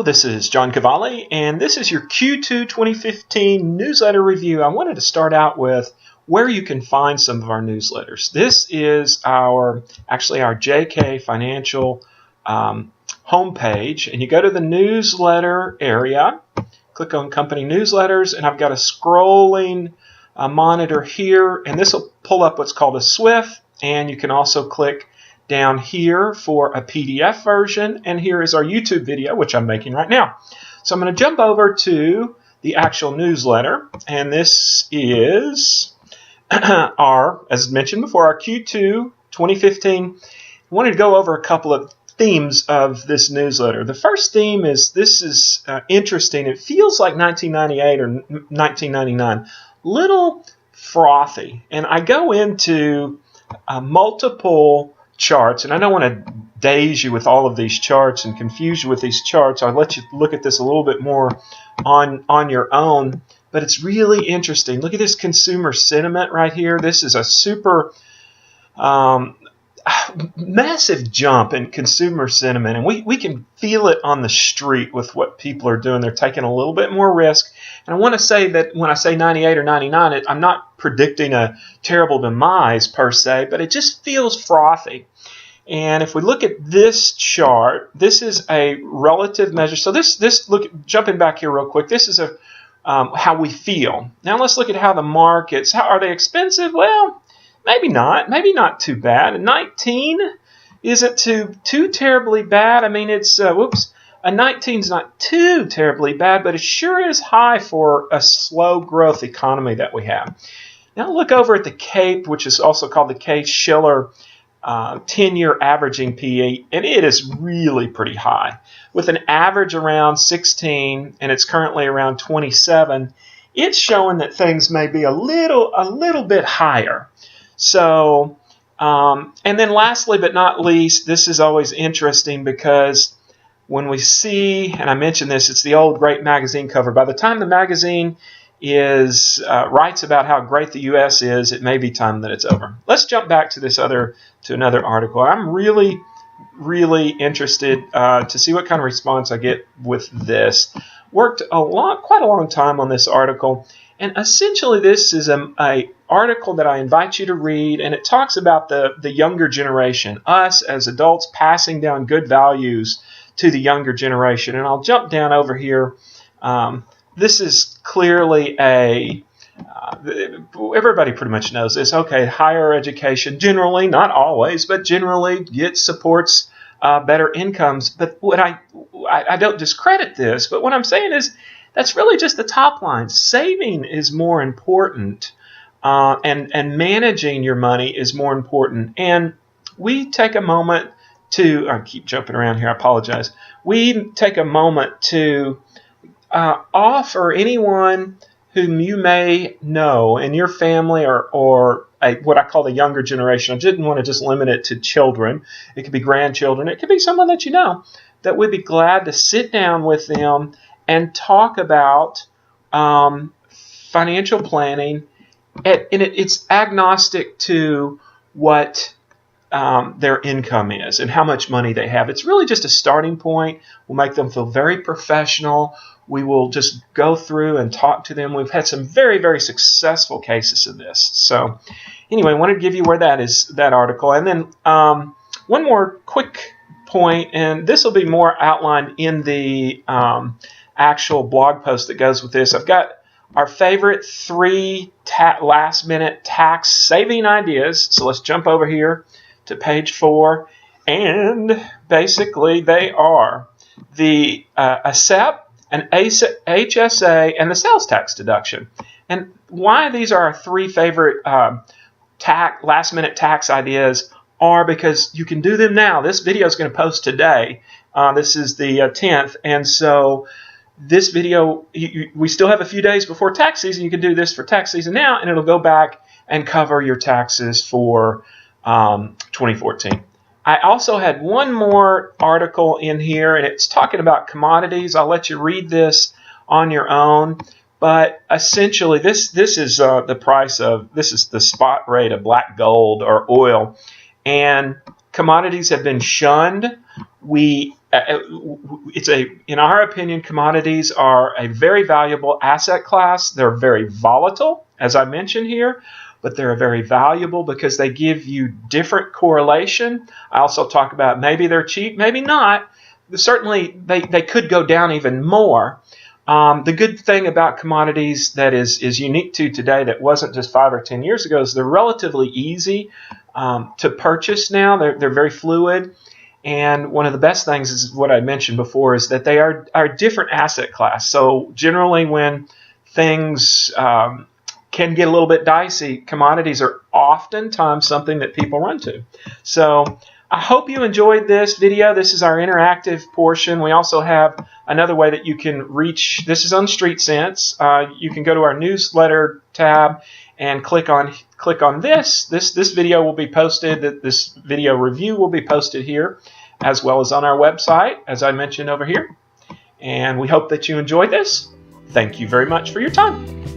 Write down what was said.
this is John Cavalli, and this is your Q2 2015 newsletter review. I wanted to start out with where you can find some of our newsletters. This is our JK Financial homepage, and you go to the newsletter area, click on company newsletters, and I've got a scrolling monitor here, and this will pull up what's called a SWIFT, and you can also click down here for a PDF version, and here is our YouTube video, which I'm making right now. So I'm going to jump over to the actual newsletter, and this is as mentioned before, our Q2 2015. I wanted to go over a couple of themes of this newsletter. The first theme is this is interesting. It feels like 1998 or 1999, little frothy, and I go into multiple charts, and I don't want to daze you with all of these charts and confuse you with these charts. I'll let you look at this a little bit more on your own, but it's really interesting. Look at this consumer sentiment right here. This is a super massive jump in consumer sentiment, and we can feel it on the street with what people are doing. They're taking a little bit more risk. And I want to say that when I say 98 or 99, I'm not predicting a terrible demise per se, but it just feels frothy. And if we look at this chart, this is a relative measure. So jumping back here real quick, this is how we feel. Now let's look at how the markets, are they expensive? Well, maybe not too bad. And 19 isn't too terribly bad. I mean, it's a 19 is not too terribly bad, but it sure is high for a slow growth economy that we have. Now look over at the CAPE, which is also called the Case-Shiller 10-year averaging PE, and it is really pretty high. With an average around 16, and it's currently around 27, it's showing that things may be a little bit higher. So, and then lastly but not least, this is always interesting because when we see, and I mentioned this, it's the old great magazine cover. By the time the magazine writes about how great the U.S. is, it may be time that it's over. Let's jump back to another article. I'm really interested to see what kind of response I get with this. Worked quite a long time on this article, and essentially this is a article that I invite you to read, and it talks about the younger generation, us as adults passing down good values to the younger generation. And I'll jump down over here. This is clearly everybody pretty much knows this. Okay, higher education generally, not always, but generally supports better incomes. But what I don't discredit this, but what I'm saying is that's really just the top line. Saving is more important, and managing your money is more important. And we take a moment I keep jumping around here, I apologize. We take a moment to offer anyone whom you may know in your family or what I call the younger generation. I didn't want to just limit it to children. It could be grandchildren. It could be someone that you know, that we'd be glad to sit down with them and talk about financial planning. And it's agnostic to what their income is and how much money they have. It's really just a starting point. We'll make them feel very professional. We will just go through and talk to them. We've had some very, very successful cases of this. So anyway, I wanted to give you where that article. And then one more quick point, and this will be more outlined in the actual blog post that goes with this. I've got our favorite 3 last-minute tax saving ideas. So let's jump over here to page 4, and basically they are the ASEP, an HSA, and the sales tax deduction. And why these are our 3 favorite last-minute tax ideas are because you can do them now. This video is going to post today. This is the 10th, and so this video, we still have a few days before tax season. You can do this for tax season now, and it'll go back and cover your taxes for 2014. I also had one more article in here, and it's talking about commodities. I'll let you read this on your own, but essentially this is the price of, this is the spot rate of black gold or oil, and commodities have been shunned. We in our opinion, commodities are a very valuable asset class. They're very volatile, as I mentioned here, but they're very valuable because they give you different correlation. I also talk about maybe they're cheap, maybe not. Certainly, they could go down even more. The good thing about commodities that is unique to today that wasn't just 5 or 10 years ago is they're relatively easy to purchase now. They're very fluid. And one of the best things is what I mentioned before is that they are a different asset class. So generally when things can get a little bit dicey, commodities are oftentimes something that people run to. So I hope you enjoyed this video. This is our interactive portion. We also have another way that you can reach. This is on StreetSense. You can go to our newsletter tab and click on this. This video will be posted. This video review will be posted here, as well as on our website, as I mentioned over here. And we hope that you enjoyed this. Thank you very much for your time.